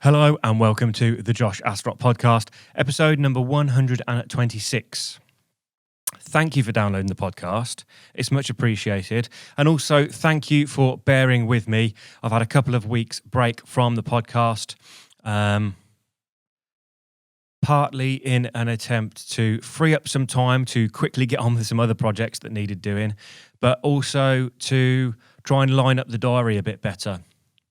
Hello and welcome to the Josh Astrop podcast, episode number 126. Thank you for downloading the podcast. It's much appreciated. And also thank you for bearing with me. I've had a couple of weeks break from the podcast, partly in an attempt to free up some time to quickly get on with some other projects that needed doing, but also to try and line up the diary a bit better.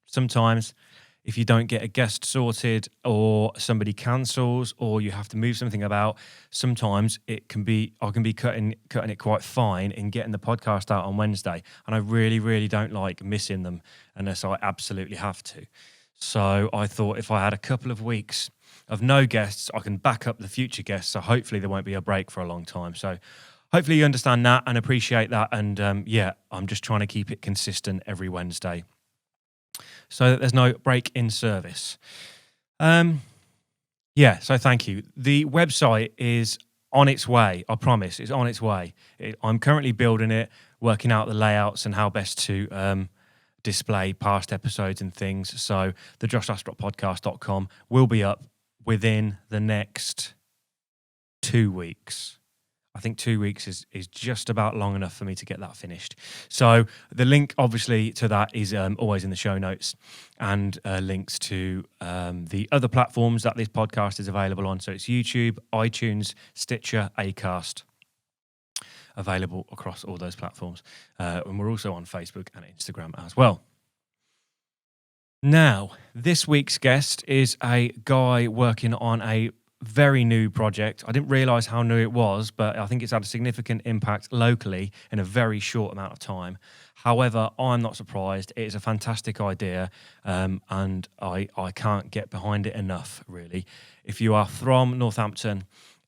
Sometimes if you don't get a guest sorted or somebody cancels or you have to move something about, sometimes I can be cutting it quite fine in getting the podcast out on Wednesday. And I really don't like missing them unless I absolutely have to. So I thought if I had a couple of weeks of no guests, I can back up the future guests. So hopefully there won't be a break for a long time. So hopefully you understand that and appreciate that. And I'm just trying to keep it consistent every Wednesday, so that there's no break in service. So thank you. The website is on its way, I promise. It's on its way. I'm currently building it, working out the layouts and how best to display past episodes and things. So the joshastroppodcast.com will be up within the next 2 weeks. I think 2 weeks is just about long enough for me to get that finished. So the link, obviously, to that is always in the show notes, and links to the other platforms that this podcast is available on. So it's YouTube, iTunes, Stitcher, Acast, available across all those platforms. And we're also on Facebook and Instagram as well. Now, this week's guest is a guy working on a very new project. I didn't realise how new it was, but I think it's had a significant impact locally in a very short amount of time. However, I'm not surprised. It is a fantastic idea, and I can't get behind it enough, really. If you are from Northampton,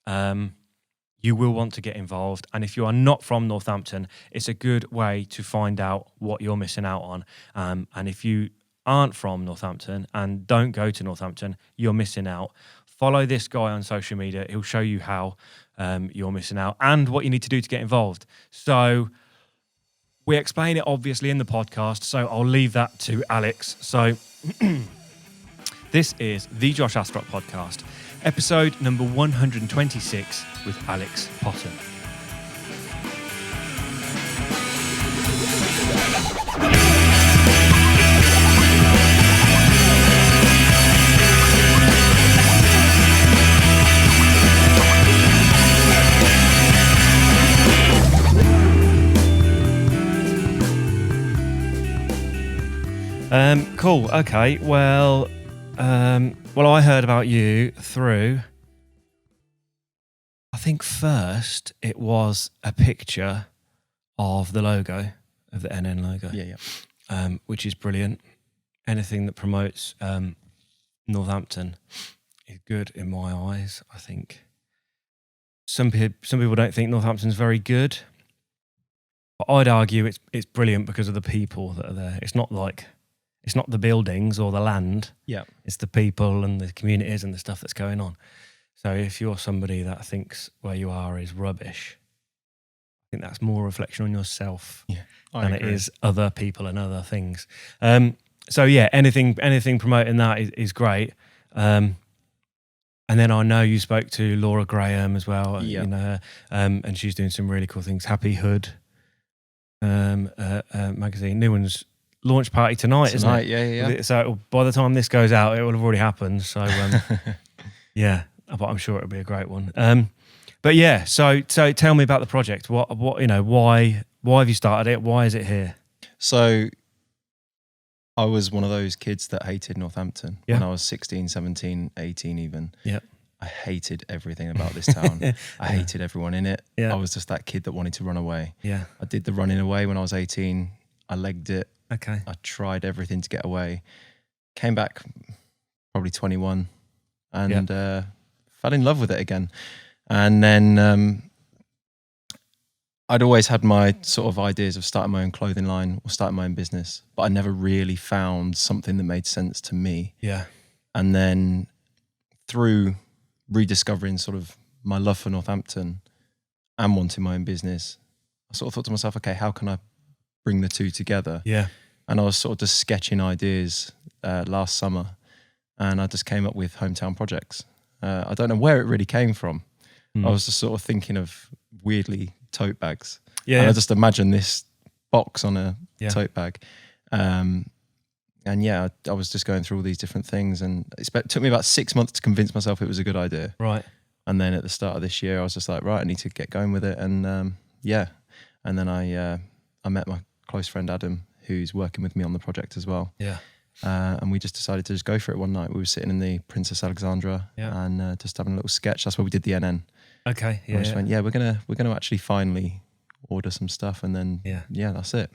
you will want to get involved. And if you are not from Northampton, it's a good way to find out what you're missing out on. And if you aren't from Northampton and don't go to Northampton, you're missing out. Follow this guy on social media. He'll show you how you're missing out and what you need to do to get involved. So we explain it obviously in the podcast, so I'll leave that to Alex. So this is the Josh Astrop podcast, episode number 126 with Alex Potton. Cool. Okay. Well, I heard about you through, I think first it was a picture of the logo, of the NN logo. Yeah. Which is brilliant. Anything that promotes Northampton is good in my eyes. I think some people don't think Northampton's very good, but I'd argue it's brilliant because of the people that are there. It's not the buildings or the land. Yeah. It's the people and the communities and the stuff that's going on. So if you're somebody that thinks where you are is rubbish, I think that's more a reflection on yourself than it is other people and other things. Anything promoting that is great. And then I know you spoke to Laura Graham as well. Yeah. You know her, and she's doing some really cool things. Happy Hood magazine. New one's launch party tonight, isn't it? Yeah. So by the time this goes out, it will have already happened. So but I'm sure it'll be a great one. So tell me about the project. What why have you started it? Why is it here? So I was one of those kids that hated Northampton when I was 16, 17, 18 even. Yeah. I hated everything about this town. I hated everyone in it. Yeah. I was just that kid that wanted to run away. Yeah. I did the running away when I was 18. I legged it. Okay. I tried everything to get away. Came back probably 21 and fell in love with it again. And then I'd always had my sort of ideas of starting my own clothing line or starting my own business, but I never really found something that made sense to me. Yeah. And then through rediscovering sort of my love for Northampton and wanting my own business, I sort of thought to myself, okay, how can I bring the two together? Yeah. And I was sort of just sketching ideas last summer and I just came up with hometown projects. I don't know where it really came from. I was just sort of thinking of weirdly tote bags. Yeah. And I just imagine this box on a tote bag. And yeah, I was just going through all these different things, and it took me about 6 months to convince myself it was a good idea. Right. And then at the start of this year, I was just like, right, I need to get going with it. And and then I met my close friend Adam, who's working with me on the project as well. Yeah. And we just decided to just go for it one night. We were sitting in the Princess Alexandra and just having a little sketch. That's where we did the NN. Okay. Yeah. And we just went, we're gonna actually finally order some stuff, and then that's it.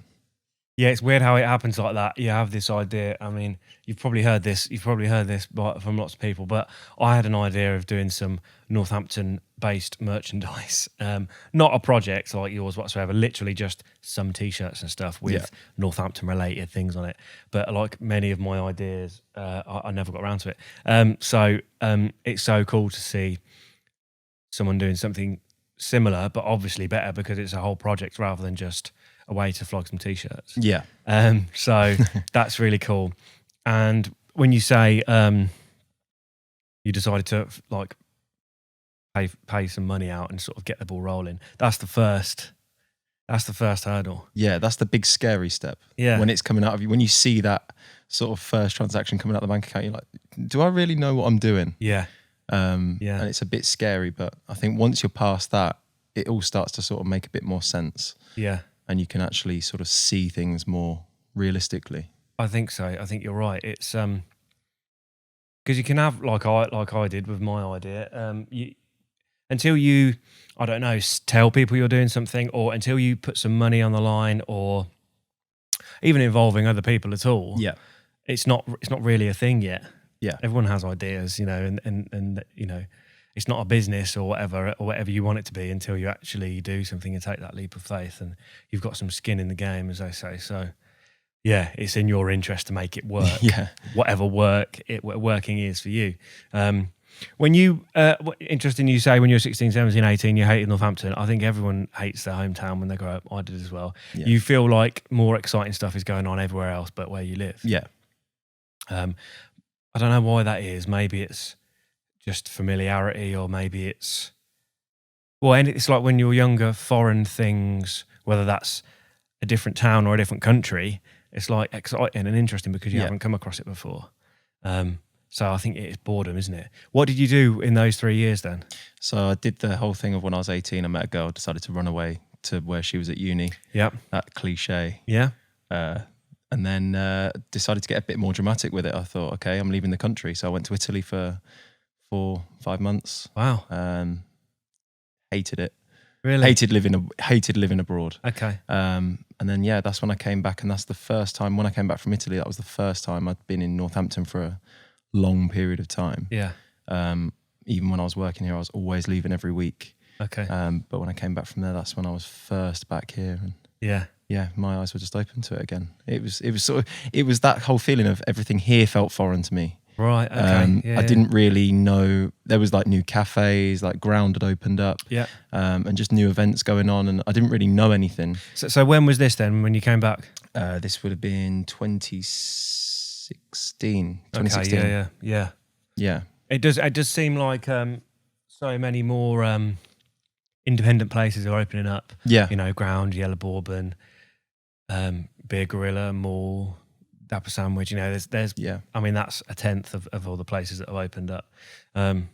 Yeah, it's weird how it happens like that. You have this idea. I mean, you've probably heard this from lots of people, but I had an idea of doing some Northampton-based merchandise. Not a project like yours whatsoever, literally just some T-shirts and stuff with Northampton-related things on it. But like many of my ideas, I never got around to it. So it's so cool to see someone doing something similar, but obviously better because it's a whole project rather than just a way to flog some T-shirts. Yeah. So that's really cool. And when you say you decided to like pay some money out and sort of get the ball rolling, that's the first hurdle. Yeah, that's the big scary step. Yeah. When it's coming out of you, when you see that sort of first transaction coming out of the bank account, you're like, do I really know what I'm doing? Yeah. And it's a bit scary, but I think once you're past that, it all starts to sort of make a bit more sense. Yeah. And you can actually sort of see things more realistically. I think so. I think you're right. It's because you can have like I did with my idea. Until you, I don't know, tell people you're doing something, or until you put some money on the line, or even involving other people at all. Yeah, it's not really a thing yet. Yeah, everyone has ideas, and it's not a business or whatever you want it to be until you actually do something and take that leap of faith, and you've got some skin in the game, as they say. So, yeah, it's in your interest to make it work. Yeah, whatever working is for you. When you, interesting you say when you're 16, 17, 18, you hated Northampton. I think everyone hates their hometown when they grow up. I did as well. Yeah. You feel like more exciting stuff is going on everywhere else but where you live. Yeah. I don't know why that is. Maybe it's just familiarity, or maybe it's it's like when you're younger, foreign things, whether that's a different town or a different country, it's like exciting and interesting because you haven't come across it before. So I think it is boredom, isn't it? What did you do in those 3 years then? So I did the whole thing of when I was 18, I met a girl, decided to run away to where she was at uni. Yeah. That cliche. Yeah. And then decided to get a bit more dramatic with it. I thought, okay, I'm leaving the country. So I went to Italy for 4-5 months. Wow. Hated it. Really? Hated living abroad. Okay. And then, that's when I came back. And that's the first time, when I came back from Italy, that was the first time I'd been in Northampton for a long period of time. Yeah. Even when I was working here, I was always leaving every week. Okay. But when I came back from there, that's when I was first back here. And my eyes were just open to it again. It was that whole feeling of everything here felt foreign to me. Right. Okay. I didn't really know there was like new cafes, like Ground had opened up. Yeah. And just new events going on, and I didn't really know anything. So when was this then? When you came back? This would have been 2016. 2016. Okay, yeah. It does seem like so many more independent places are opening up. Yeah. Ground, Yellow Bourbon, Beer Gorilla, Mall, Dapper Sandwich. There's I mean, that's a tenth of all the places that have opened up. And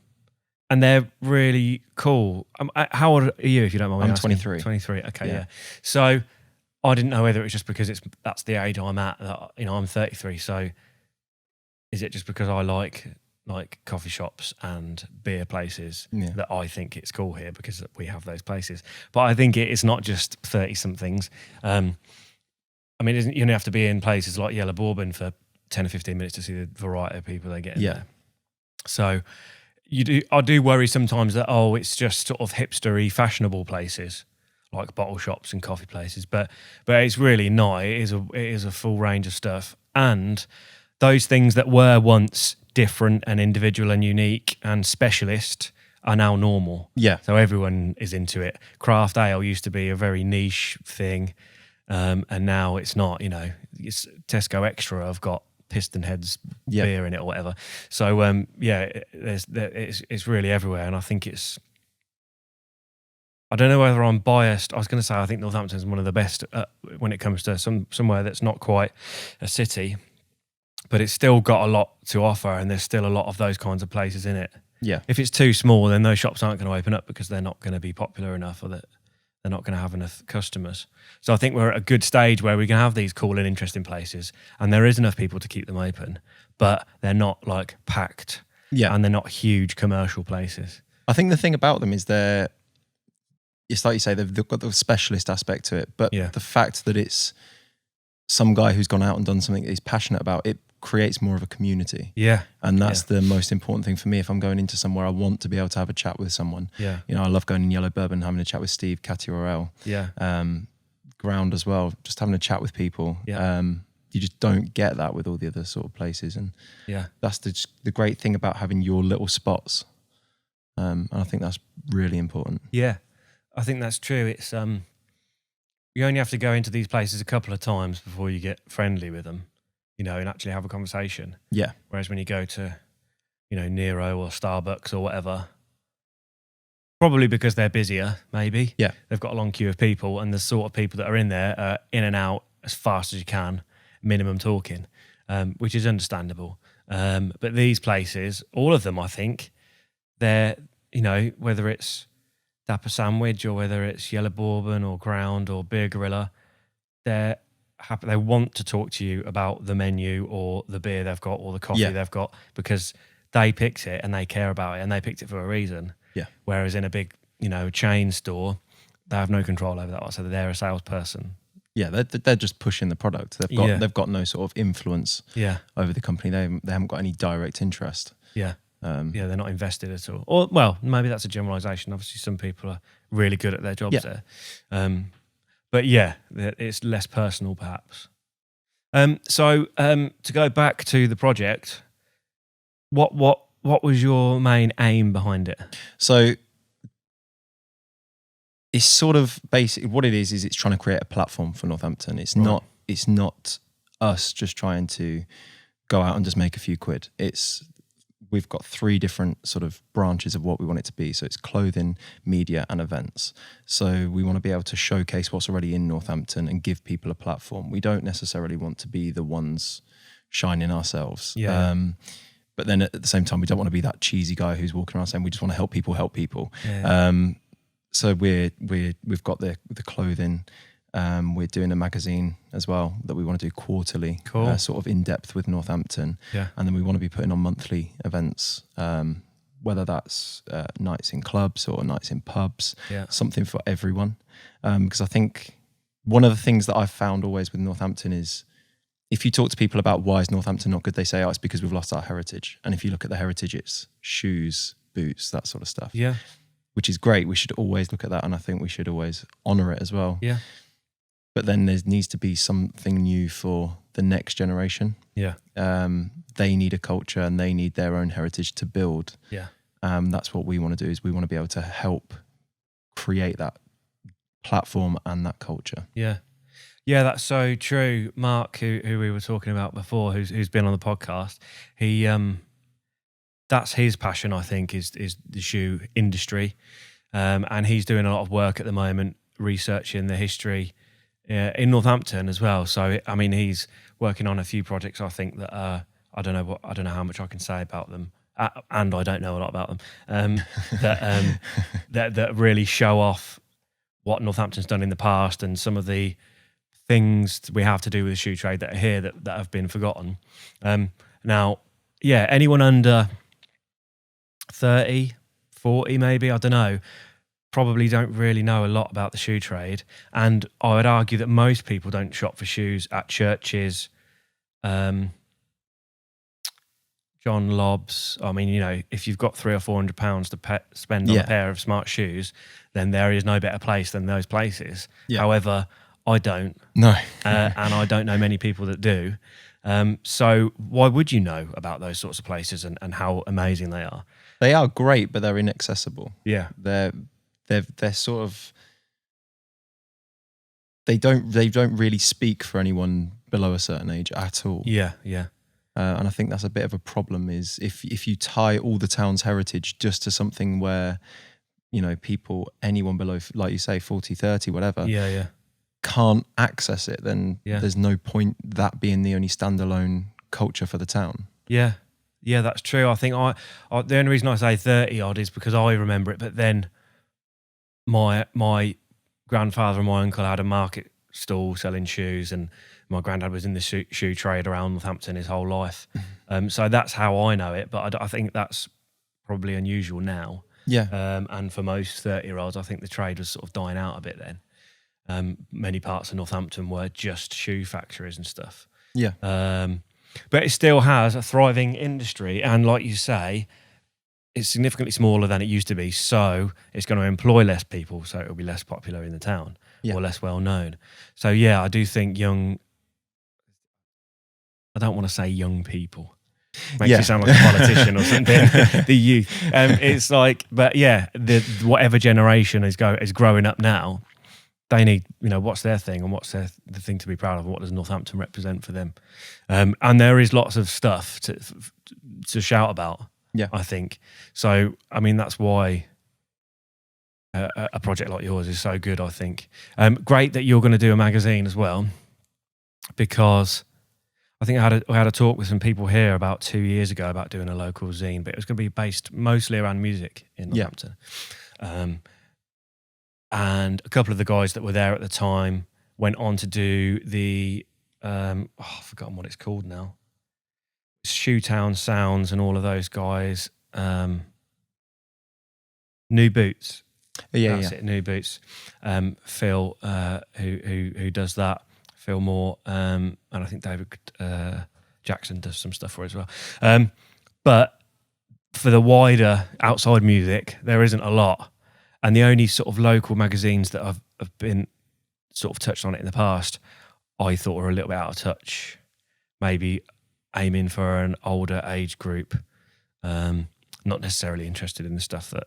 they're really cool. How old are you, if you don't mind me asking? 23. 23, okay, yeah. So I didn't know whether it was just because that's the age I'm at. That, I'm 33, so is it just because I like coffee shops and beer places that I think it's cool here because we have those places? But I think it's not just 30-somethings. I mean, you don't have to be in places like Yellow Bourbon for 10 or 15 minutes to see the variety of people they get in there. So I do worry sometimes that, it's just sort of hipstery, fashionable places like bottle shops and coffee places, but it's really not. It is a full range of stuff, and those things that were once different and individual and unique and specialist are now normal. Yeah. So everyone is into it. Craft ale used to be a very niche thing, and now it's not. It's Tesco Extra have got Piston Heads beer in it or whatever. So it's really everywhere, and I think I don't know whether I'm biased. I was going to say I think Northampton is one of the best when it comes to somewhere that's not quite a city, but it's still got a lot to offer, and there's still a lot of those kinds of places in it. Yeah. If it's too small, then those shops aren't going to open up because they're not going to be popular enough, or that they're not going to have enough customers. So I think we're at a good stage where we can have these cool and interesting places, and there is enough people to keep them open, but they're not like packed, and they're not huge commercial places. I think the thing about them is it's like you say, they've got the specialist aspect to it, but the fact that it's some guy who's gone out and done something that he's passionate about, it creates more of a community. Yeah. And that's the most important thing for me. If I'm going into somewhere, I want to be able to have a chat with someone. Yeah. You know, I love going in Yellow Bourbon, having a chat with Steve, Katia Orel. Yeah. Ground as well, just having a chat with people. Yeah. You just don't get that with all the other sort of places. And that's the great thing about having your little spots. And I think that's really important. Yeah. I think that's true. It's you only have to go into these places a couple of times before you get friendly with them, you know, and actually have a conversation. Yeah. Whereas when you go to, you know, Nero or Starbucks or whatever, probably because they're busier, maybe. Yeah. They've got a long queue of people, and the sort of people that are in there are in and out as fast as you can, minimum talking, which is understandable. But these places, all of them, I think, they're, you know, whether it's Dapper Sandwich or whether it's Yellow Bourbon or Ground or Beer Gorilla, they're happy. They want to talk to you about the menu or the beer they've got or the coffee they've got, because they picked it and they care about it and they picked it for a reason. Yeah. Whereas in a big, you know, chain store, they have no control over that. So they're a salesperson. Yeah, they're just pushing the product. They've got no sort of influence over the company. They haven't got any direct interest. Yeah. They're not invested at all. Or, well, maybe that's a generalisation. Obviously, some people are really good at their jobs there. But yeah, it's less personal, perhaps. So to go back to the project, what was your main aim behind it? So it's sort of basically what it is it's trying to create a platform for Northampton. It's not us just trying to go out and just make a few quid. We've got 3 different sort of branches of what we want it to be. So it's clothing, media, and events. So we want to be able to showcase what's already in Northampton and give people a platform. We don't necessarily want to be the ones shining ourselves. Yeah. But then at the same time, we don't want to be that cheesy guy who's walking around saying we just want to help people help people. Yeah. So we've got the clothing. We're doing a magazine as well that we want to do quarterly, sort of in depth with Northampton. Yeah. And then we want to be putting on monthly events, whether that's nights in clubs or nights in pubs, something for everyone. Because I think one of the things that I've found always with Northampton is if you talk to people about why is Northampton not good, they say, oh, it's because we've lost our heritage. And if you look at the heritage, it's shoes, boots, that sort of stuff. Yeah. Which is great. We should always look at that. And I think we should always honour it as well. Yeah. But then there needs to be something new for the next generation. Yeah. They need a culture and they need their own heritage to build. Yeah. That's what we want to do, is we want to be able to help create that platform and that culture. Yeah. Yeah, that's so true. Mark, who we were talking about before, who's been on the podcast, he that's his passion, I think, is the shoe industry. And he's doing a lot of work at the moment researching the history in Northampton as well. So I mean, he's working on a few projects, I think, that I don't know how much I can say about them, and I don't know a lot about them. That really show off what Northampton's done in the past and some of the things we have to do with the shoe trade that are here that have been forgotten. Now, yeah, anyone under 30, 40 maybe, I don't know, probably don't really know a lot about the shoe trade. And I would argue that most people don't shop for shoes at churches, John Lobbs. I mean, you know, if you've got £300 or £400 to spend on a pair of smart shoes, then there is no better place than those places. Yeah. However, I don't. No. And I don't know many people that do. So why would you know about those sorts of places and how amazing they are? They are great, but they're inaccessible. Yeah. They're sort of, they don't really speak for anyone below a certain age at all. Yeah, yeah. And I think that's a bit of a problem, is if you tie all the town's heritage just to something where, you know, anyone below, like you say, 40, 30, whatever, Yeah. can't access it, then Yeah. there's no point that being the only standalone culture for the town. Yeah. Yeah, that's true. I think I the only reason I say 30 odd is because I remember it, but then my grandfather and my uncle had a market stall selling shoes, and my granddad was in the shoe trade around Northampton his whole life. So that's how I know it, but I think that's probably unusual now. Yeah. And for most 30-year-olds, I think the trade was sort of dying out a bit then. Many parts of Northampton were just shoe factories and stuff. Yeah. But it still has a thriving industry, and like you say, it's significantly smaller than it used to be, so it's going to employ less people, so it'll be less popular in the town, or less well known. So yeah, I do think I don't want to say young people. Makes you sound like a politician or something. The youth. It's like, but yeah, whatever generation is growing up now, they need, you know, what's their thing and what's the thing to be proud of, and what does Northampton represent for them? And there is lots of stuff to shout about. Yeah, I think so. I mean, that's why a project like yours is so good. I think great that you're going to do a magazine as well, because I think I had a talk with some people here about 2 years ago about doing a local zine, but it was going to be based mostly around music in Northampton. And a couple of the guys that were there at the time went on to do the I've forgotten what it's called now. Shoetown Sounds and all of those guys. New Boots. That's it, New Boots. Phil, who does that. Phil Moore, and I think David Jackson does some stuff for it as well. But for the wider outside music, there isn't a lot. And the only sort of local magazines that have been sort of touched on it in the past, I thought were a little bit out of touch. Maybe aiming for an older age group, not necessarily interested in the stuff that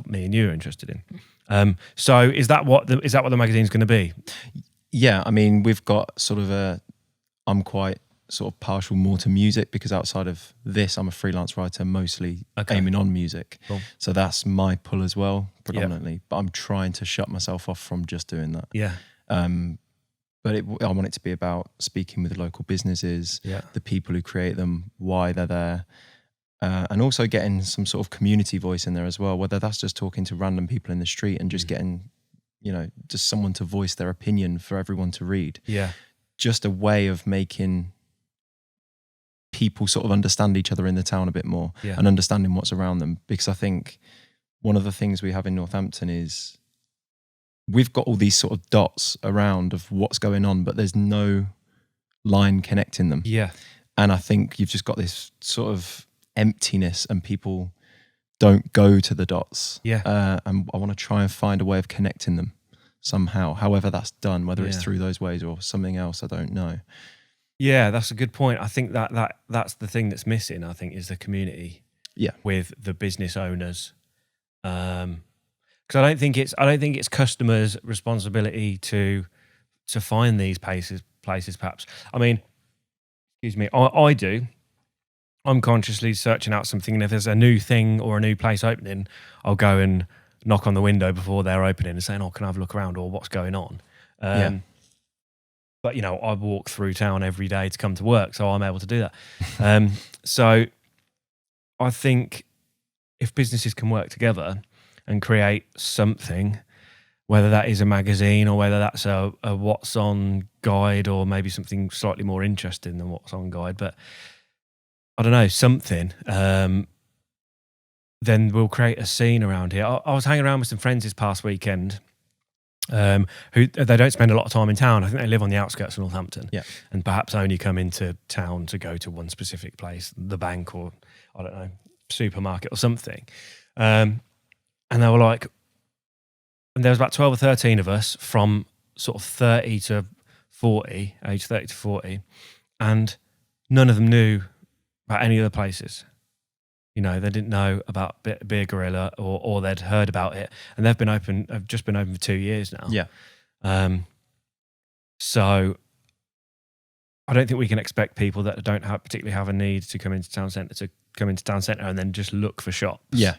me and you are interested in. So is that what the magazine's going to be? Yeah, I mean, we've got sort of I'm quite sort of partial more to music, because outside of this, I'm a freelance writer, mostly aiming on music. Cool. So that's my pull as well, predominantly. But I'm trying to shut myself off from just doing that. Yeah. But I want it to be about speaking with the local businesses, the people who create them, why they're there, and also getting some sort of community voice in there as well, whether that's just talking to random people in the street and just getting, you know, just someone to voice their opinion for everyone to read. Yeah. Just a way of making people sort of understand each other in the town a bit more and understanding what's around them. Because I think one of the things we have in Northampton is we've got all these sort of dots around of what's going on, but there's no line connecting them. Yeah. And I think you've just got this sort of emptiness, and people don't go to the dots. Yeah. And I want to try and find a way of connecting them somehow, however that's done, whether it's through those ways or something else, I don't know. Yeah, that's a good point. I think that's the thing that's missing, I think, is the community. Yeah. With the business owners. Because I don't think it's customers' responsibility to find these places perhaps. I mean, excuse me, I do. I'm consciously searching out something, and if there's a new thing or a new place opening, I'll go and knock on the window before they're opening and saying, "Oh, can I have a look around?" or "What's going on?" But you know, I walk through town every day to come to work, so I'm able to do that. So I think if businesses can work together and create something, whether that is a magazine or whether that's a What's On guide, or maybe something slightly more interesting than What's On guide, but I don't know, something, then we'll create a scene around here. I was hanging around with some friends this past weekend who they don't spend a lot of time in town. I think they live on the outskirts of Northampton, and perhaps only come into town to go to one specific place, the bank or, I don't know, supermarket or something. And they were like, and there was about 12 or 13 of us from sort of 30 to 40, age 30 to 40, and none of them knew about any other places. You know, they didn't know about Beer Gorilla, or they'd heard about it, and they've just been open for 2 years now. Yeah. So I don't think we can expect people that don't particularly have a need to come into town centre to come into town centre and then just look for shops. Yeah.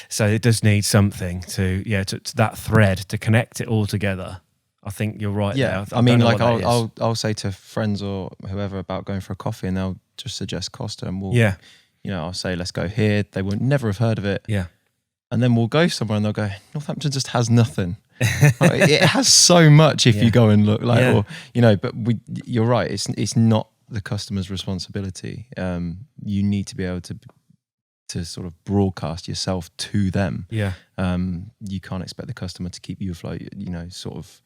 So it does need something to that thread to connect it all together. I think you're right. Yeah, there. I mean, like I'll say to friends or whoever about going for a coffee, and they'll just suggest Costa, and we'll, I'll say let's go here. They would never have heard of it. Yeah, and then we'll go somewhere, and they'll go, Northampton just has nothing. It has so much if you go and look, or But you're right. It's not the customer's responsibility. You need to be able to sort of broadcast yourself to them. Yeah. You can't expect the customer to keep you afloat. Sort of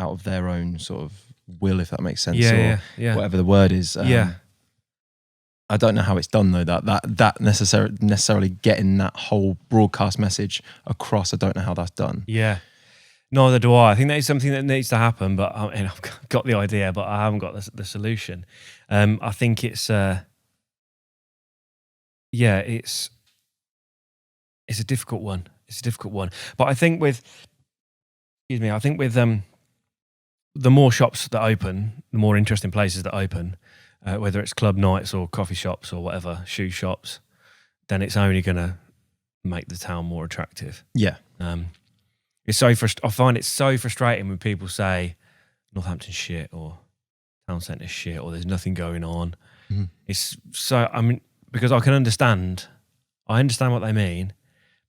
out of their own sort of will, if that makes sense, or whatever the word is. I don't know how it's done though. That necessarily getting that whole broadcast message across. I don't know how that's done. Yeah. Neither do I. I think that is something that needs to happen, but I've got the idea, but I haven't got the solution. I think it's it's a difficult one. It's a difficult one. But I think with the more shops that open, the more interesting places that open, whether it's club nights or coffee shops or whatever, shoe shops, then it's only going to make the town more attractive. Yeah. I find it so frustrating when people say Northampton's shit or town centre's shit or there's nothing going on. Mm-hmm. It's so, because I can understand what they mean,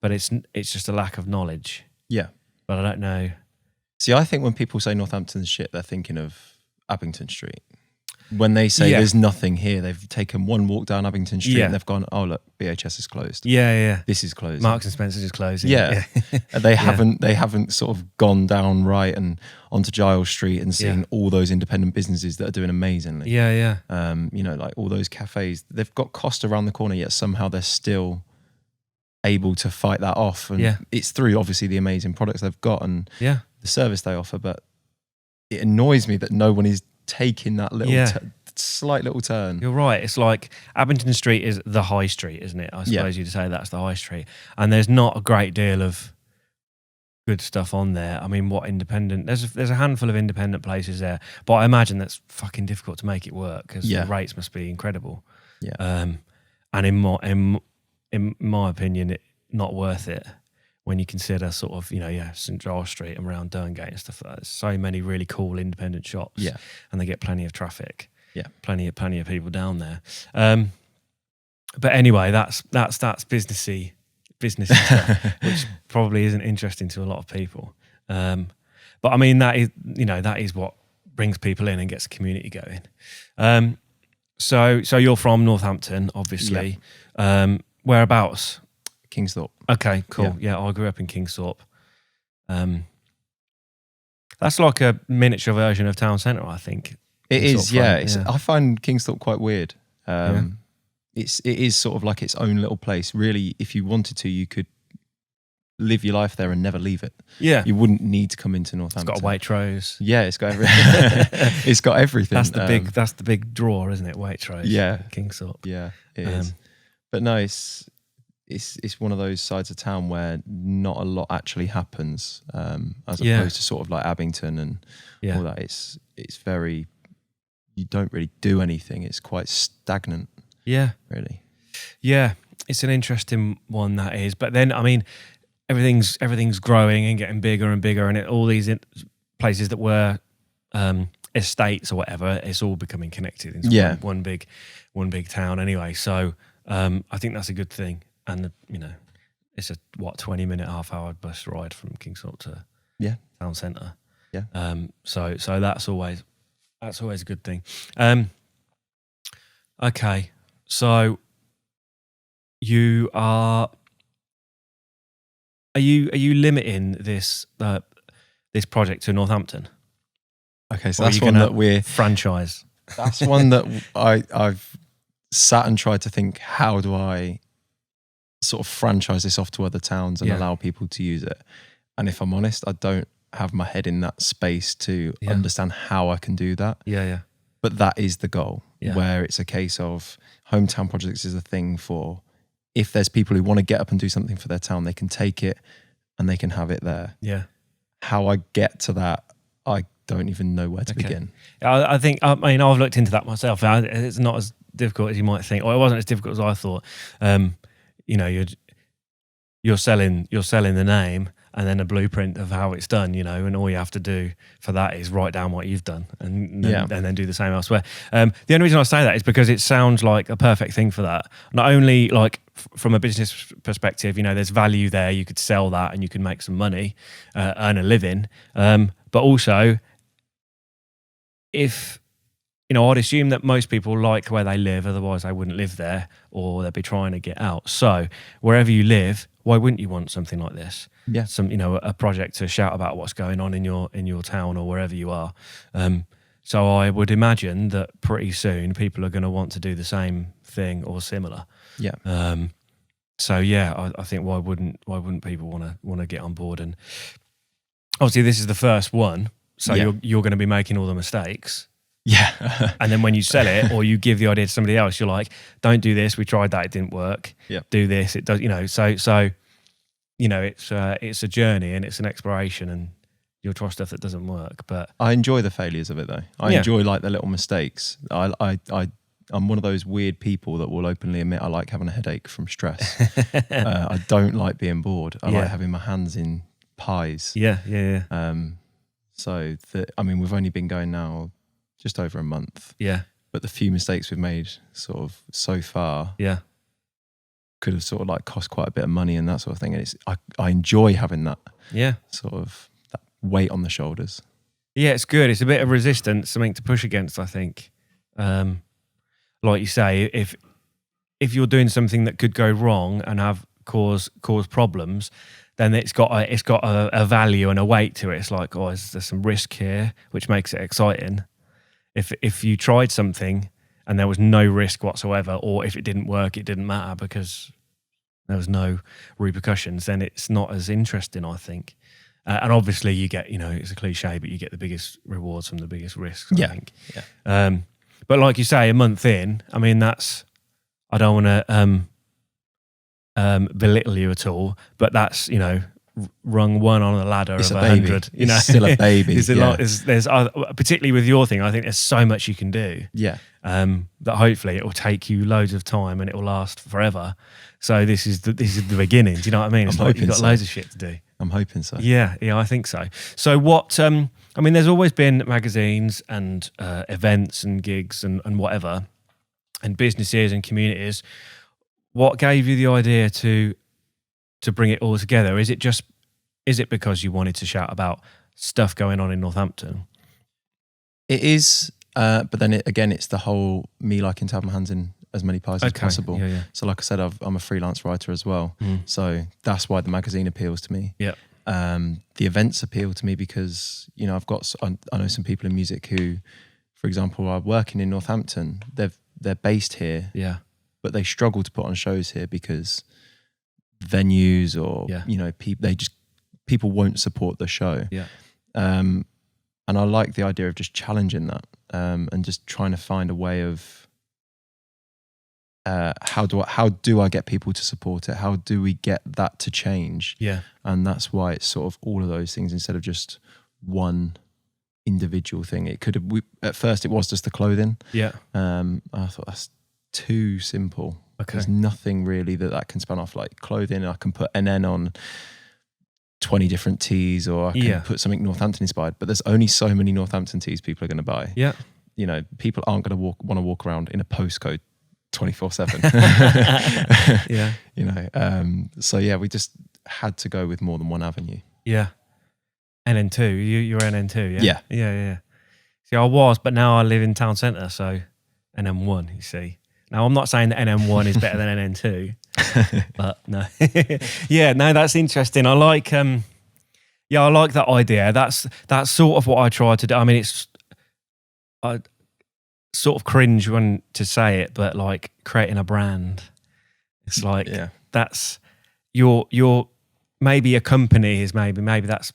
but it's just a lack of knowledge. Yeah. But I don't know. See, I think when people say Northampton's shit, they're thinking of Abington Street. When they say there's nothing here, they've taken one walk down Abington Street and they've gone, oh look, BHS is closed. Yeah. This is closed. Marks and Spencer's is closing. Yeah. They haven't sort of gone down right and onto Giles Street and seen all those independent businesses that are doing amazingly. Yeah. Like all those cafes, they've got Costa around the corner, yet somehow they're still able to fight that off. And it's through obviously the amazing products they've got and the service they offer. But it annoys me that no one is taking that little slight little turn. You're right. It's like Abington Street is the high street, isn't it? I suppose you'd say that's the high street. And there's not a great deal of good stuff on there. I mean, what independent? There's a handful of independent places there, but I imagine that's fucking difficult to make it work because the rates must be incredible. Yeah. And in my opinion, not worth it when you consider sort of, St Giles Street and around Derngate and stuff like that. There's so many really cool independent shops and they get plenty of traffic. Yeah. Plenty of people down there. But anyway, that's businessy stuff, which probably isn't interesting to a lot of people. But I mean, that is what brings people in and gets the community going. So you're from Northampton, obviously. Whereabouts? Kingsthorpe. Okay, cool. Yeah, I grew up in Kingsthorpe. That's like a miniature version of town centre, I think. It is, yeah. I find Kingsthorpe quite weird. It is sort of like its own little place. Really, if you wanted to, you could live your life there and never leave it. Yeah, you wouldn't need to come into Northampton. It's got a Waitrose. Yeah, it's got it's got everything. That's the big draw, isn't it? Waitrose. Yeah, Kingsthorpe. Yeah, it is. But no, it's one of those sides of town where not a lot actually happens, as opposed to sort of like Abington and all that. It's very, you don't really do anything. It's quite stagnant. Yeah, really. Yeah, it's an interesting one, that is. But then, I mean, everything's growing and getting bigger and bigger, and all these places that were estates or whatever, it's all becoming connected into one big town anyway. So I think that's a good thing. And it's a 20-minute, half-hour bus ride from Kingsthorpe to town centre. Yeah. So that's always a good thing. Okay. So you are you limiting this project to Northampton? Okay, so that's one that we're franchise. That's one that I've sat and tried to think, how do I sort of franchise this off to other towns and allow people to use it? And if I'm honest, I don't have my head in that space to understand how I can do that. Yeah. But that is the goal, where it's a case of hometown projects is a thing for, if there's people who want to get up and do something for their town, they can take it and they can have it there. Yeah. How I get to that, I don't even know where to begin. I think, I mean, I've looked into that myself. It's not as difficult as you might think, or it wasn't as difficult as I thought. You know, you're selling the name and then a blueprint of how it's done, you know, and all you have to do for that is write down what you've done and then do the same elsewhere. The only reason I say that is because it sounds like a perfect thing for that. Not only like from a business perspective, you know, there's value there. You could sell that and you can make some money, earn a living. But also, if, you know, I'd assume that most people like where they live, otherwise they wouldn't live there or they'd be trying to get out. So wherever you live, why wouldn't you want something like this? Yeah. Some, you know, a project to shout about what's going on in your town or wherever you are. So I would imagine that pretty soon people are going to want to do the same thing or similar. Yeah. So yeah, I think why wouldn't people want to get on board? And obviously this is the first one, so you're going to be making all the mistakes. Yeah. And then when you sell it or you give the idea to somebody else, you're like, don't do this. We tried that. It didn't work. Yeah. Do this. It does, you know, so, you know, it's a journey and it's an exploration and you'll try stuff that doesn't work. But I enjoy the failures of it though. I enjoy like the little mistakes. I'm one of those weird people that will openly admit I like having a headache from stress. I don't like being bored. I like having my hands in pies. Yeah. So I mean, we've only been going now just over a month. Yeah. But the few mistakes we've made sort of so far could have sort of like cost quite a bit of money and that sort of thing. And I enjoy having that sort of that weight on the shoulders. Yeah, it's good. It's a bit of resistance, something to push against, I think. Like you say, if you're doing something that could go wrong and have cause problems, then it's got a value and a weight to it. It's like, oh, there's some risk here, which makes it exciting. If you tried something and there was no risk whatsoever, or if it didn't work, it didn't matter because there was no repercussions, then it's not as interesting, I think. And obviously you get, you know, it's a cliche, but you get the biggest rewards from the biggest risks, I think. Yeah. But like you say, a month in, I mean, I don't want to belittle you at all, but that's, you know, rung one on the ladder it's of 100. You know, it's still a baby. There's a lot. There's particularly with your thing, I think there's so much you can do. Yeah. That hopefully it will take you loads of time and it will last forever. So this is the beginning. Do you know what I mean? It's like you've got loads of shit to do. I'm hoping so. Yeah, I think so. So what? I mean, there's always been magazines and events and gigs and whatever, and businesses and communities. What gave you the idea to bring it all together? Is it because you wanted to shout about stuff going on in Northampton? It is, but then it's the whole me liking to have my hands in as many pies as possible. Yeah. So like I said, I'm a freelance writer as well. So that's why the magazine appeals to me. Yeah. The events appeal to me because, you know, I know some people in music who, for example, are working in Northampton. They're based here. Yeah. But they struggle to put on shows here because venues or you know, people won't support the show. Yeah. And I like the idea of just challenging that and just trying to find a way of how do I get people to support it? How do we get that to change? Yeah. And that's why it's sort of all of those things instead of just one individual thing. It could have at first it was just the clothing. Yeah. I thought that's too simple. Okay. There's nothing really that can span off like clothing. I can put an N on 20 different tees, or I can put something Northampton inspired, but there's only so many Northampton tees people are going to buy. Yeah. You know, people aren't going to want to walk around in a postcode 24/7. Yeah. You know, so yeah, we just had to go with more than one avenue. Yeah. NN2, you're NN2, yeah? Yeah. Yeah. See, I was, but now I live in town centre, so NN1, you see. Now, I'm not saying that NN1 is better than NN2, but no. Yeah, no, that's interesting. I like, I like that idea. That's sort of what I try to do. I mean, I sort of cringe when to say it, but like creating a brand, it's like that's your maybe a company is maybe that's,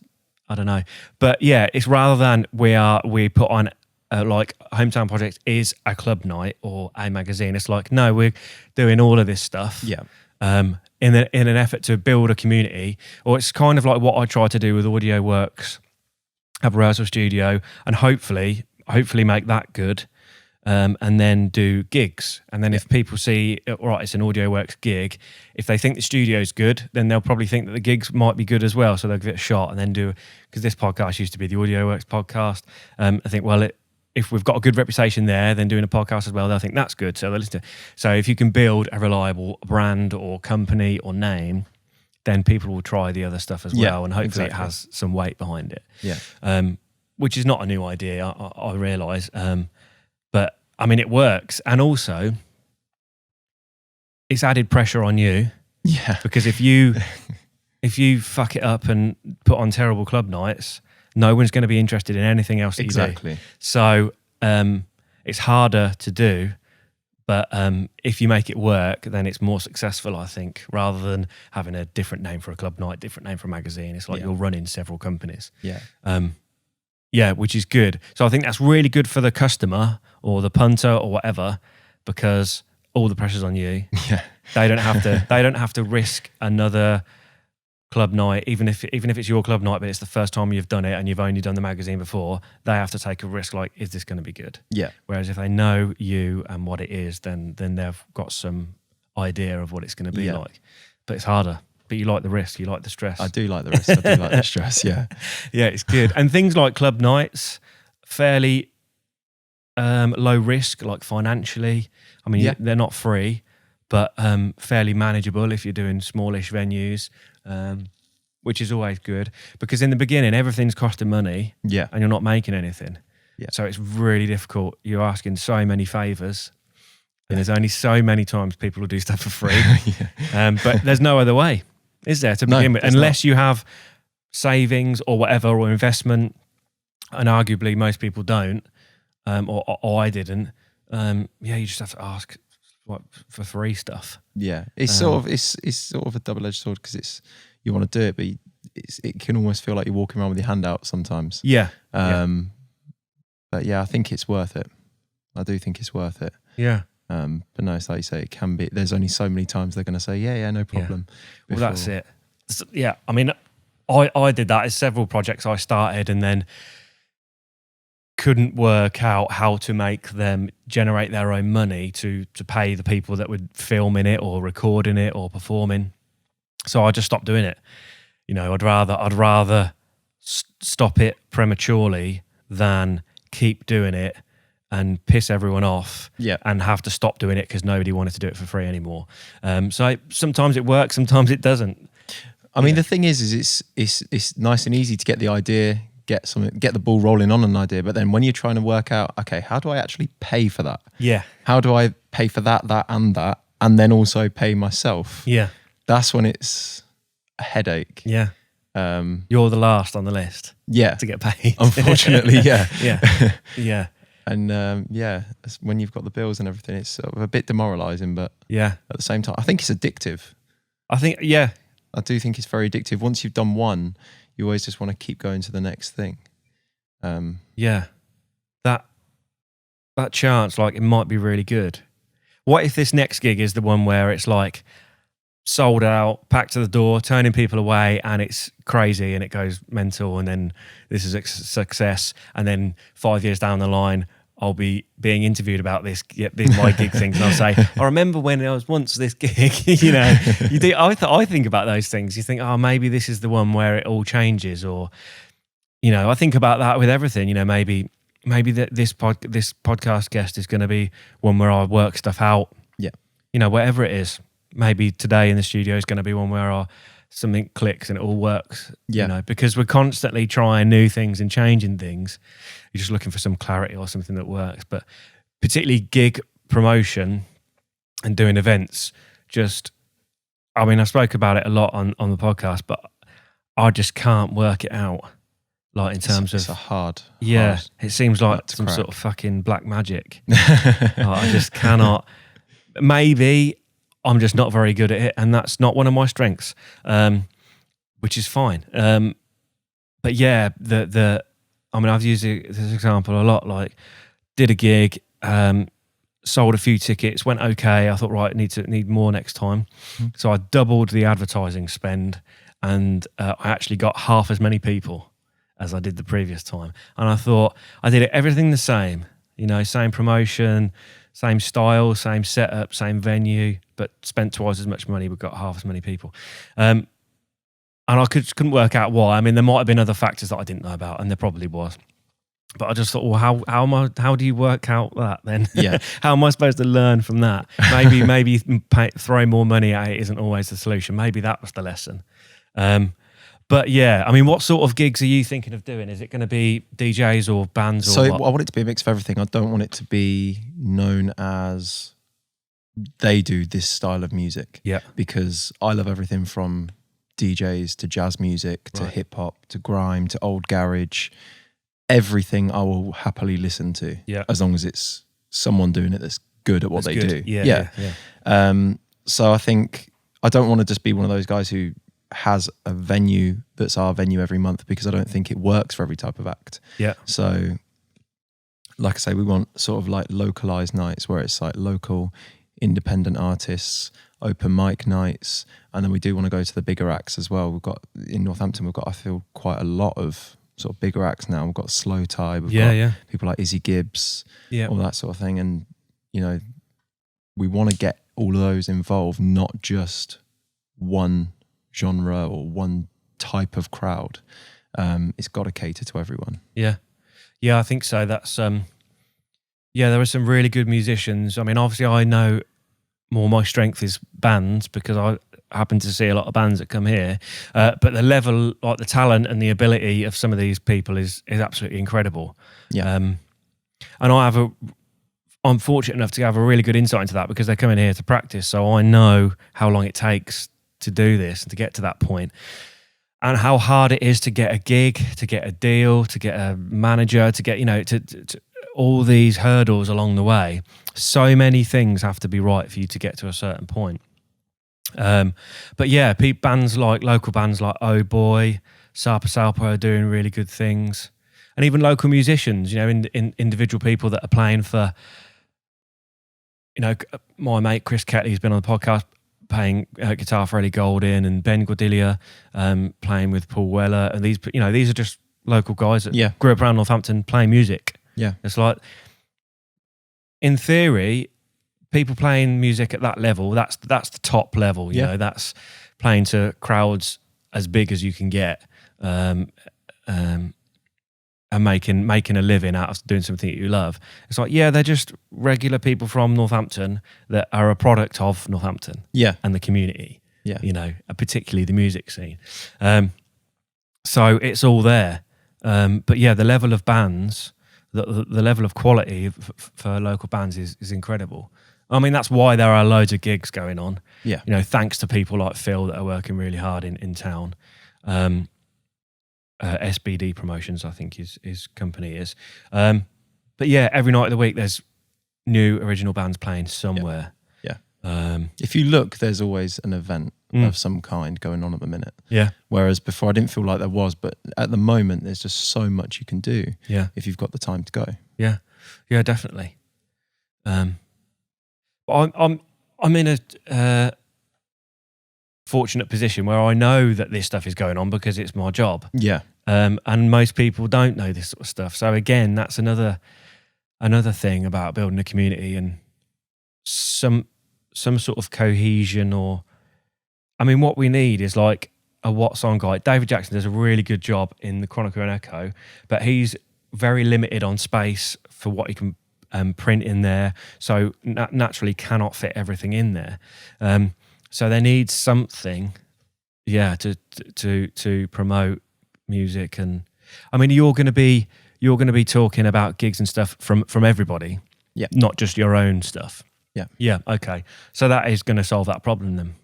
I don't know, but yeah, it's rather than we put on like Hometown Project is a club night or a magazine. It's like, no, we're doing all of this stuff. Yeah. In an effort to build a community, or it's kind of like what I try to do with Audio Works have a rehearsal studio, and hopefully make that good. And then do gigs. And then if people see, all right, it's an Audio Works gig, if they think the studio's good, then they'll probably think that the gigs might be good as well. So they'll give it a shot and then because this podcast used to be the Audio Works podcast. I think, well, if we've got a good reputation there, then doing a podcast as well, they'll think that's good. So they'll listen to. So if you can build a reliable brand or company or name, then people will try the other stuff as well. And hopefully it has some weight behind it. Yeah. Which is not a new idea, I realise. But I mean, it works, and also it's added pressure on you. Yeah, because if you fuck it up and put on terrible club nights, no one's going to be interested in anything else that you do. Exactly. So it's harder to do, but if you make it work, then it's more successful, I think, rather than having a different name for a club night, different name for a magazine. It's like you're running several companies. Yeah. Yeah, which is good. So I think that's really good for the customer or the punter or whatever, because all the pressure's on you. Yeah. They don't have to risk another club night, even if it's your club night, but it's the first time you've done it and you've only done the magazine before. They have to take a risk. Like, is this going to be good? Yeah. Whereas if they know you and what it is, then they've got some idea of what it's going to be like. But it's harder. But you like the risk, you like the stress. I do like the risk. I do like the stress. Yeah. Yeah, it's good. And things like club nights, fairly low risk, like financially. I mean, they're not free, but fairly manageable if you're doing smallish venues, which is always good. Because in the beginning, everything's costing money, and you're not making anything. Yeah. So it's really difficult. You're asking so many favours, and there's only so many times people will do stuff for free. But there's no other way, is there, to begin with? Unless you have savings or whatever, or investment, and arguably most people don't, or I didn't. You just have to ask for free stuff. Yeah, it's sort of a double-edged sword, because you want to do it, but it can almost feel like you're walking around with your hand out sometimes. Yeah. But yeah, I think it's worth it. I do think it's worth it. Yeah. But no, it's like you say, it can be. There's only so many times they're going to say, yeah, no problem. Well, that's it. Yeah, I mean, I did that. As several projects I started and then couldn't work out how to make them generate their own money to pay the people that would film in it or record in it or performing. So I just stopped doing it. You know, I'd rather stop it prematurely than keep doing it and piss everyone off and have to stop doing it because nobody wanted to do it for free anymore. So sometimes it works, sometimes it doesn't. I mean, the thing is it's nice and easy to get the idea, get the ball rolling on an idea, but then when you're trying to work out, okay, how do I actually pay for that? Yeah. How do I pay for that, and then also pay myself? Yeah. That's when it's a headache. Yeah. You're the last on the list. Yeah. To get paid. Unfortunately, yeah. Yeah. And when you've got the bills and everything, it's sort of a bit demoralising, but at the same time, I think it's addictive. I do think it's very addictive. Once you've done one, you always just want to keep going to the next thing. That chance, like, it might be really good. What if this next gig is the one where it's like sold out, packed to the door, turning people away, and it's crazy and it goes mental, and then this is a success, and then 5 years down the line I'll be being interviewed about this my gig things, and I'll say, I remember when I was once this gig. You know, you do. I think about those things. You think, oh, maybe this is the one where it all changes, or, you know, I think about that with everything. You know, maybe this podcast guest is going to be one where I work stuff out. Yeah, you know, whatever it is. Maybe today in the studio is going to be one where something clicks and it all works. Yeah. You know, because we're constantly trying new things and changing things. You're just looking for some clarity or something that works. But particularly gig promotion and doing events, I spoke about it a lot on the podcast, but I just can't work it out. Like, in terms of... It's a hard... it seems like some sort of fucking black magic. I just cannot... Maybe I'm just not very good at it, and that's not one of my strengths, which is fine. But yeah, I've used this example a lot. Like, did a gig, sold a few tickets, went okay. I thought, right, need more next time. So I doubled the advertising spend, and I actually got half as many people. as I did the previous time. And I thought I did everything the same, you know, same promotion, same style, same setup, same venue, but spent twice as much money, but got half as many people. And I couldn't work out why. I mean, there might have been other factors that I didn't know about, and there probably was. But I just thought, well, how do you work out that then? Yeah. How am I supposed to learn from that? Maybe throwing more money at it isn't always the solution. Maybe that was the lesson. But yeah, I mean, what sort of gigs are you thinking of doing? Is it going to be DJs or bands? So what? I want it to be a mix of everything. I don't want it to be known as they do this style of music. Yeah. Because I love everything from DJs to jazz music to hip hop to grime to old garage. Everything I will happily listen to, as long as it's someone doing it that's good at what they do. Yeah. So I think I don't want to just be one of those guys who has a venue that's our venue every month, because I don't think it works for every type of act. Yeah. So, like I say, we want sort of like localized nights where it's like local independent artists, open mic nights, and then we do want to go to the bigger acts as well. We've got in Northampton, I feel quite a lot of sort of bigger acts now. We've got Slow Tie, we've got people like Izzy Gibbs, all that sort of thing. And, you know, we want to get all of those involved, not just one genre or one type of crowd. It's got to cater to everyone. Yeah, I think so. That's there are some really good musicians. I mean, obviously I know more my strength is bands, because I happen to see a lot of bands that come here, but the level, like the talent and the ability of some of these people is absolutely incredible. And I'm fortunate enough to have a really good insight into that, because they're coming here to practice, so I know how long it takes to do this and to get to that point, and how hard it is to get a gig, to get a deal, to get a manager, to get, you know, to all these hurdles along the way. So many things have to be right for you to get to a certain point. But yeah, local bands like Oh Boy, Sapa Salpa are doing really good things. And even local musicians, you know, in individual people that are playing for, you know, my mate Chris Ketley's been on the podcast playing guitar for Ellie Goulding, and Ben Cordelia playing with Paul Weller. And these are just local guys that grew up around Northampton playing music. Yeah. It's like, in theory, people playing music at that level, that's the top level, you know, that's playing to crowds as big as you can get, and making a living out of doing something that you love. It's like, they're just regular people from Northampton that are a product of Northampton and the community, you know, particularly the music scene. So it's all there. But the level of bands, the level of quality for local bands is incredible. I mean, that's why there are loads of gigs going on. Yeah. You know, thanks to people like Phil that are working really hard in town. SBD Promotions, I think his company is. But every night of the week there's new original bands playing somewhere. If you look, there's always an event of some kind going on at the minute. Yeah. Whereas before I didn't feel like there was, but at the moment there's just so much you can do. Yeah. If you've got the time to go. Yeah. Yeah, definitely. I'm in a fortunate position where I know that this stuff is going on because it's my job. Yeah. And most people don't know this sort of stuff. So again, that's another thing about building a community and some sort of cohesion. Or, I mean, what we need is like a what song guy. David Jackson does a really good job in the Chronicle and Echo, but he's very limited on space for what he can print in there, so naturally cannot fit everything in there. So there needs something, to promote music. And I mean, you're going to be talking about gigs and stuff from everybody, not just your own stuff. Yeah. Okay. So that is going to solve that problem then.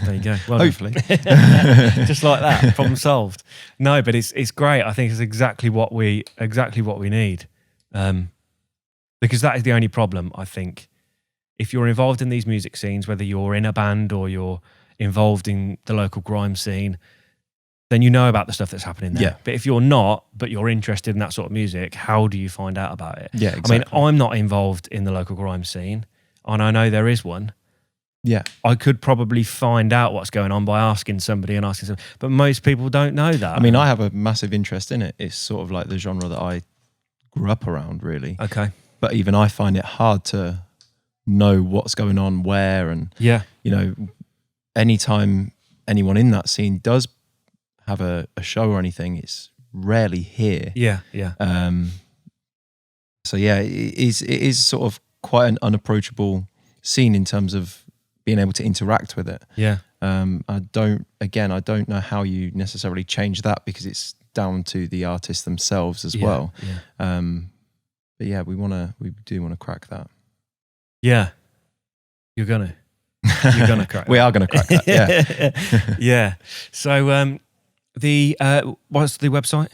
There you go. Well, hopefully, just like that, problem solved. No, but it's great. I think it's exactly what we need. Because that is the only problem, I think. If you're involved in these music scenes, whether you're in a band or you're involved in the local grime scene, then you know about the stuff that's happening there. Yeah. But if you're not, but you're interested in that sort of music, how do you find out about it? Yeah, exactly. I mean, I'm not involved in the local grime scene, and I know there is one, Yeah. I could probably find out what's going on by asking somebody, but most people don't know that. I mean, I have a massive interest in it. It's sort of like the genre that I grew up around, really. Okay. But even I find it hard to know what's going on where, and Yeah. you know, anytime anyone in that scene does have a show or anything, it's rarely here. Yeah. Yeah. So yeah, it is sort of quite an unapproachable scene in terms of being able to interact with it. Yeah. I don't know how you necessarily change that, because it's down to the artists themselves as well. Yeah. But yeah, we do want to crack that. Yeah. You're gonna crack. We are gonna crack that. Yeah. Yeah. So what's the website?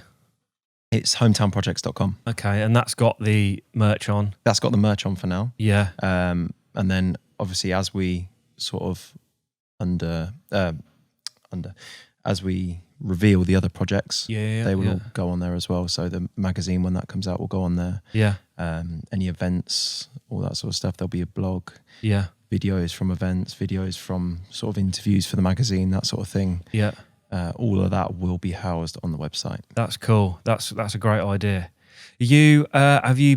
It's hometownprojects.com. Okay, and that's got the merch on. That's got the merch on for now. Yeah. And then obviously as we sort of as we reveal the other projects, they will all go on there as well. So the magazine, when that comes out, will go on there. Yeah. Any events, all that sort of stuff. There'll be a blog. Yeah. Videos from events, videos from sort of interviews for the magazine, that sort of thing. Yeah. All of that will be housed on the website. That's cool. That's a great idea. You have you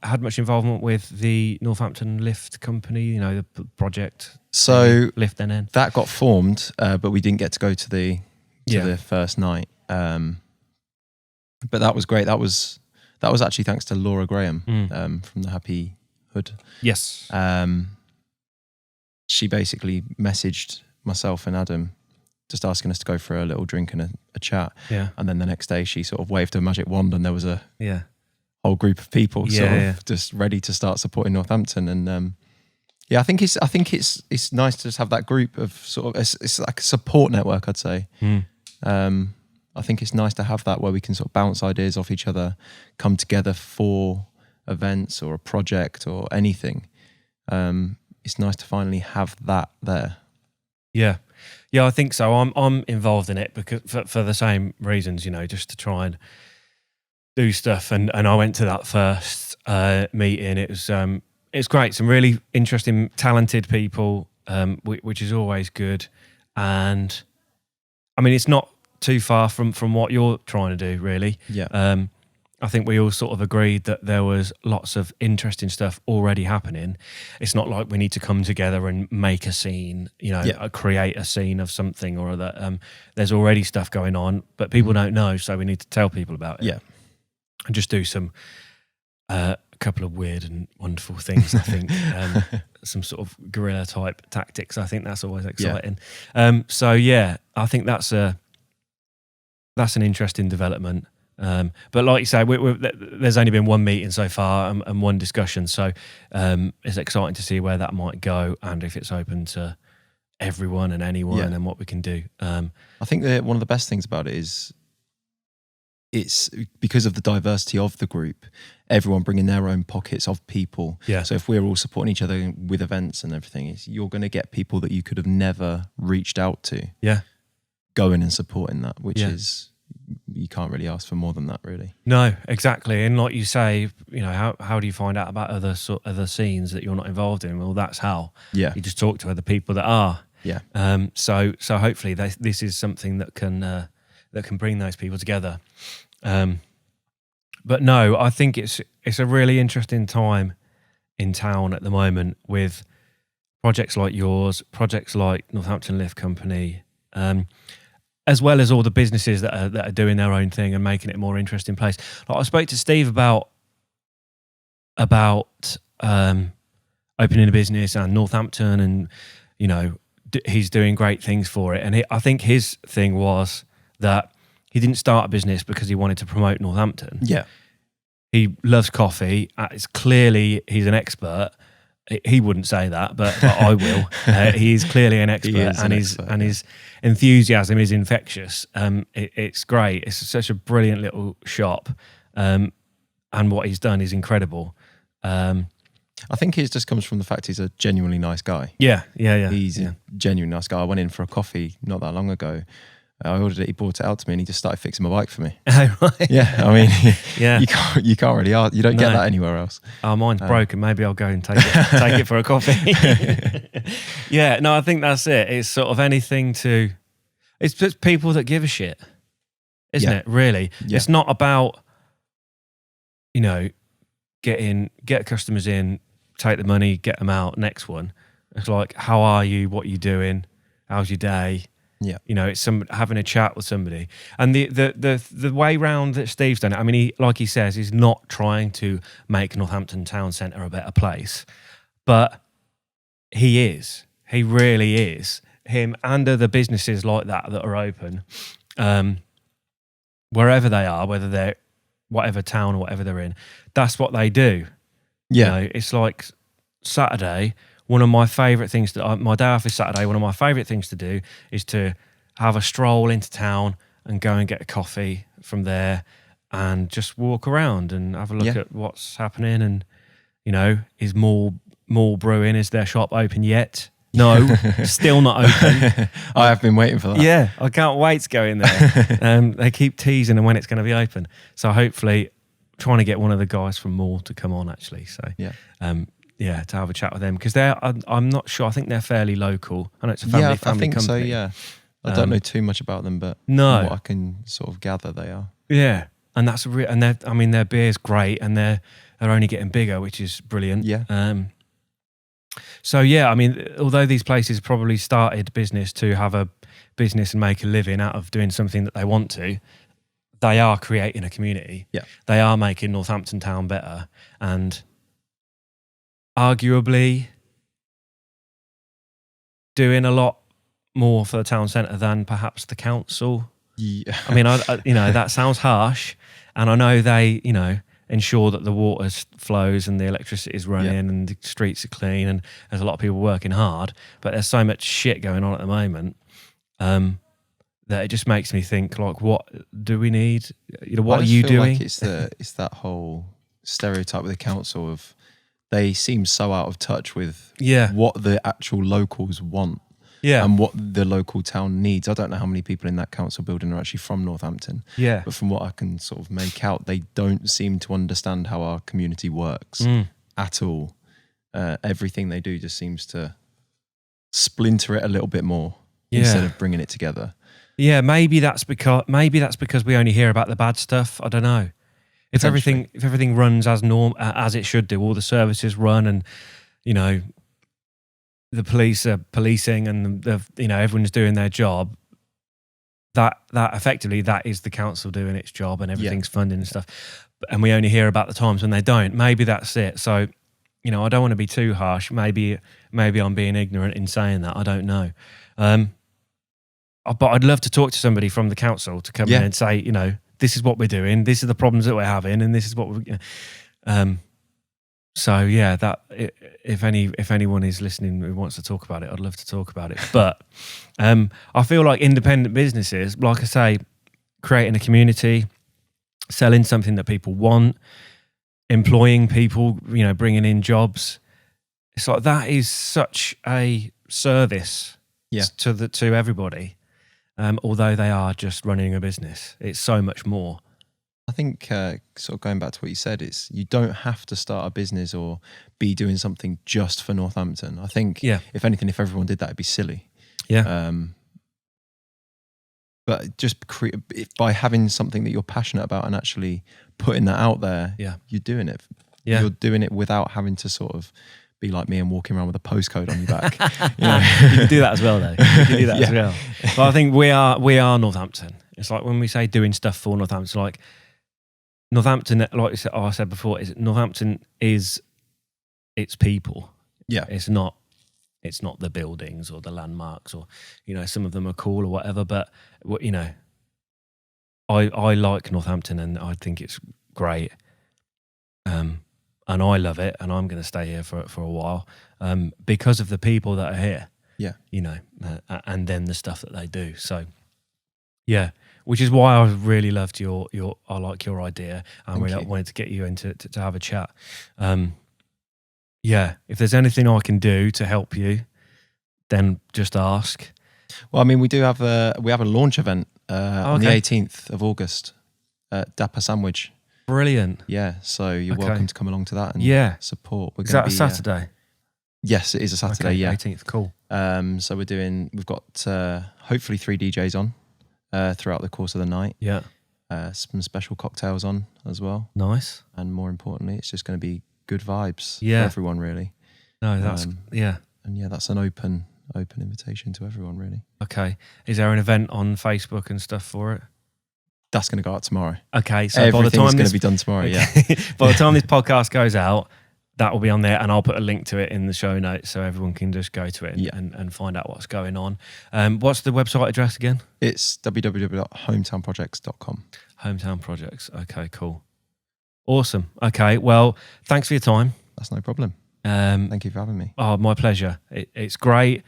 had much involvement with the Northampton Lift Company? You know, the project. So Lift NN. that got formed, but we didn't get to go to the first night. But that was great. That was actually thanks to Laura Graham from the Happy Hood. Yes. She basically messaged myself and Adam, just asking us to go for a little drink and a chat. Yeah. And then the next day she sort of waved a magic wand and there was a whole group of people just ready to start supporting Northampton. And I think it's nice to just have that group of sort of, it's like a support network, I'd say. I think it's nice to have that where we can sort of bounce ideas off each other, come together for events or a project or anything. It's nice to finally have that there. Yeah. Yeah, I think so. I'm involved in it because for the same reasons, you know, just to try and do stuff. And I went to that first meeting. It's great. Some really interesting, talented people, which is always good. And I mean, it's not too far from what you're trying to do, really. Yeah. I think we all sort of agreed that there was lots of interesting stuff already happening. It's not like we need to come together and make a scene, you know, create a scene of something or other. There's already stuff going on, but people don't know, so we need to tell people about it. Yeah. And just do a couple of weird and wonderful things, I think. Some sort of guerrilla type tactics. I think that's always exciting. Yeah. So yeah, I think that's an interesting development. But like you say, there's only been one meeting so far and one discussion. So it's exciting to see where that might go and if it's open to everyone and anyone and what we can do. I think that one of the best things about it is it's because of the diversity of the group, everyone bringing their own pockets of people. Yeah. So if we're all supporting each other with events and everything, you're going to get people that you could have never reached out to. Yeah. Going and supporting that, which is... you can't really ask for more than that, really. No, exactly. And like you say, you know, how do you find out about other scenes that you're not involved in? Well, that's how. Yeah. You just talk to other people that are. Yeah. So hopefully this is something that can bring those people together. But no, I think it's a really interesting time in town at the moment with projects like yours, projects like Northampton Lift Company, as well as all the businesses that are doing their own thing and making it a more interesting place. Like I spoke to Steve about opening a business and Northampton, and you know he's doing great things for it. And I think his thing was that he didn't start a business because he wanted to promote Northampton. Yeah, he loves coffee. It's clearly he's an expert. He wouldn't say that, but I will. He's clearly an expert, his enthusiasm is infectious. It's great. It's such a brilliant little shop, and what he's done is incredible. I think it just comes from the fact he's a genuinely nice guy. Yeah. He's a genuinely nice guy. I went in for a coffee not that long ago, I ordered it. He brought it out to me, and he just started fixing my bike for me. Oh, right. Yeah, I mean, Yeah. you can't really ask. You don't get No. that anywhere else. Oh, mine's broken. Maybe I'll go and take it for a coffee. Yeah, no, I think that's it. It's sort of anything to. It's just people that give a shit, isn't it? Really, it's not about get customers in, take the money, get them out. Next one, it's like, how are you? What are you doing? How's your day? Yeah, It's having a chat with somebody, and the way round that Steve's done it. I mean, he says, he's not trying to make Northampton town centre a better place, but he is. He really is. Him and other businesses like that are open, wherever they are, whether they're whatever town or whatever they're in. That's what they do. yeah. It's like Saturday. One of my favourite things my day off is Saturday. One of my favourite things to do is to have a stroll into town and go and get a coffee from there and just walk around and have a look at what's happening. And, is Mall Brewing, is their shop open yet? No, still not open. I have been waiting for that. Yeah, I can't wait to go in there. They keep teasing and when it's going to be open. So hopefully trying to get one of the guys from Mall to come on actually. So to have a chat with them, because I'm not sure. I think they're fairly local. I know it's a family I think company. so. Yeah, I don't know too much about them, but no, from what I can sort of gather, they are. Yeah, and that's and their beer's great, and they're only getting bigger, which is brilliant. Yeah. So yeah, I mean, although these places probably started business to have a business and make a living out of doing something that they want to, they are creating a community. Yeah, they are making Northampton town better, and arguably doing a lot more for the town centre than perhaps the council. Yeah. I mean, I that sounds harsh, and I know they, ensure that the water flows and the electricity is running and the streets are clean, and there's a lot of people working hard, but there's so much shit going on at the moment that it just makes me think, like, what do we need? What are you doing? Like it's that whole stereotype with the council of they seem so out of touch with what the actual locals want. Yeah, and what the local town needs. I don't know how many people in that council building are actually from Northampton. Yeah, but from what I can sort of make out, they don't seem to understand how our community works at all. Everything they do just seems to splinter it a little bit more instead of bringing it together. Yeah, maybe that's because we only hear about the bad stuff. I don't know. If everything runs as it should do, all the services run, and the police are policing, and everyone's doing their job. That effectively that is the council doing its job, and everything's funding and stuff. And we only hear about the times when they don't. Maybe that's it. So, I don't want to be too harsh. Maybe I'm being ignorant in saying that. I don't know. But I'd love to talk to somebody from the council to come in and say, this is what we're doing. This is the problems that we're having, and this is what we're. So yeah, that if anyone is listening who wants to talk about it, I'd love to talk about it. But I feel like independent businesses, like I say, creating a community, selling something that people want, employing people, bringing in jobs. It's like that is such a service to everybody. Although they are just running a business, it's so much more. I think sort of going back to what you said, it's you don't have to start a business or be doing something just for Northampton. I think if anything, if everyone did that, it'd be silly. Yeah. But just by having something that you're passionate about and actually putting that out there, you're doing it. Yeah. You're doing it without having to sort of be like me and walking around with a postcode on your back. You can do that as well, though. You can do that as well. But I think we are Northampton. It's like when we say doing stuff for Northampton, like Northampton, like I said before, Northampton is its people. Yeah, it's not the buildings or the landmarks, or some of them are cool or whatever. But I like Northampton, and I think it's great. And I love it, and I'm going to stay here for a while because of the people that are here. Yeah, and then the stuff that they do. So, yeah, which is why I really loved your I like your idea, and really wanted to get you in to have a chat. Yeah, if there's anything I can do to help you, then just ask. Well, I mean, we have a launch event on the okay. 18th of August at Dapper Sandwich. Brilliant. Yeah, so you're Okay. welcome to come along to that and Yeah. support. We're Is gonna that a Saturday? Yes, it is a Saturday. Okay, Yeah, 18th. Cool. so we've got hopefully 3 DJs on throughout the course of the night. Yeah. Some special cocktails on as well, Nice. and more importantly, it's just going to be good vibes for Yeah. everyone, really. No, that's yeah. And yeah, that's an open invitation to everyone, really. Okay. Is there an event on Facebook and stuff for it? That's going to go out tomorrow. Okay, so Everything's going to be done tomorrow. okay. Yeah. By the time this podcast goes out, that will be on there, and I'll put a link to it in the show notes so everyone can just go to it and find out what's going on. What's the website address again? It's www.hometownprojects.com. Hometown Projects. Okay, cool. Awesome. Okay, well, thanks for your time. That's no problem. Thank you for having me. Oh, my pleasure. It's great.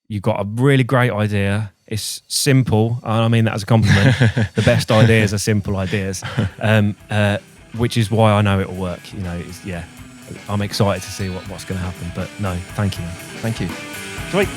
You've got a really great idea. It's simple, and I mean that as a compliment. The best ideas are simple ideas, which is why I know it'll work. You know, I'm excited to see what's going to happen. But no, thank you, man. Thank you. Sweet.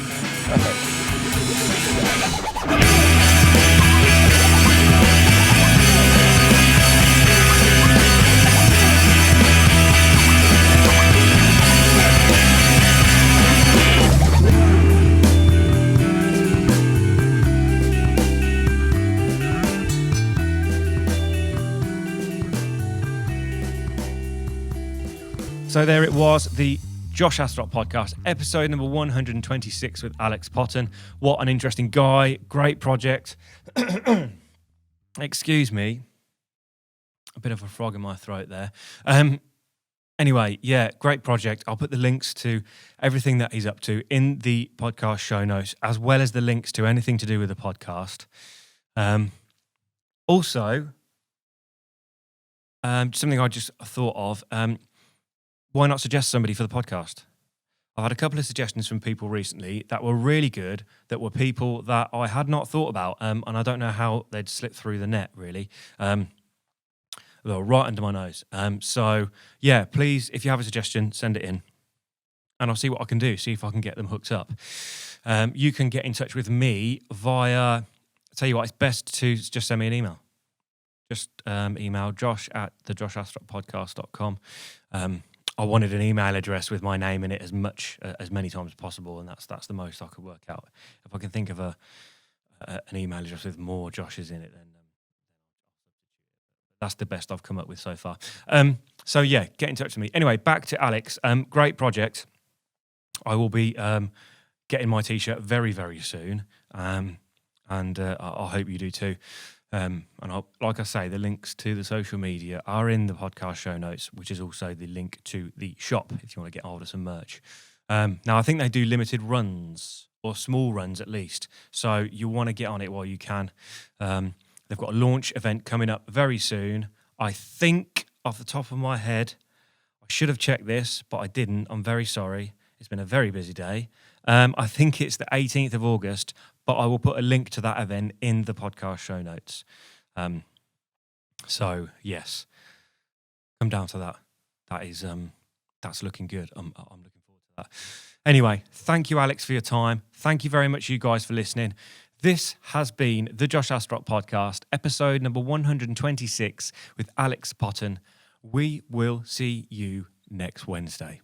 So there it was, the Josh Astrop podcast, episode number 126 with Alex Potton. What an interesting guy, great project. Excuse me, a bit of a frog in my throat there. Anyway, yeah, great project. I'll put the links to everything that he's up to in the podcast show notes, as well as the links to anything to do with the podcast. Also, something I just thought of, why not suggest somebody for the podcast? I've had a couple of suggestions from people recently that were really good, that were people that I had not thought about, and I don't know how they'd slip through the net, really. They were right under my nose. So, yeah, please, if you have a suggestion, send it in, and I'll see what I can do, see if I can get them hooked up. You can get in touch with me via, I'll tell you what, it's best to just send me an email. Just email josh@thejoshastrop.podcast.com. I wanted an email address with my name in it as many times as possible, and that's the most I could work out. If I can think of an email address with more Joshes in it, then that's the best I've come up with so far. So yeah, get in touch with me. Anyway, back to Alex. Great project. I will be getting my t-shirt very, very soon, and I hope you do too. And like I say, the links to the social media are in the podcast show notes, which is also the link to the shop if you want to get hold of some merch. Now, I think they do limited runs, or small runs at least, so you want to get on it while you can. They've got a launch event coming up very soon. I think, off the top of my head, I should have checked this, but I didn't. I'm very sorry. It's been a very busy day. I think it's the 18th of August, but I will put a link to that event in the podcast show notes. So yes, come down to that. That's looking good. I'm looking forward to that. Anyway, thank you, Alex, for your time. Thank you very much, you guys, for listening. This has been the Josh Astrop podcast, episode number 126 with Alex Potton. We will see you next Wednesday.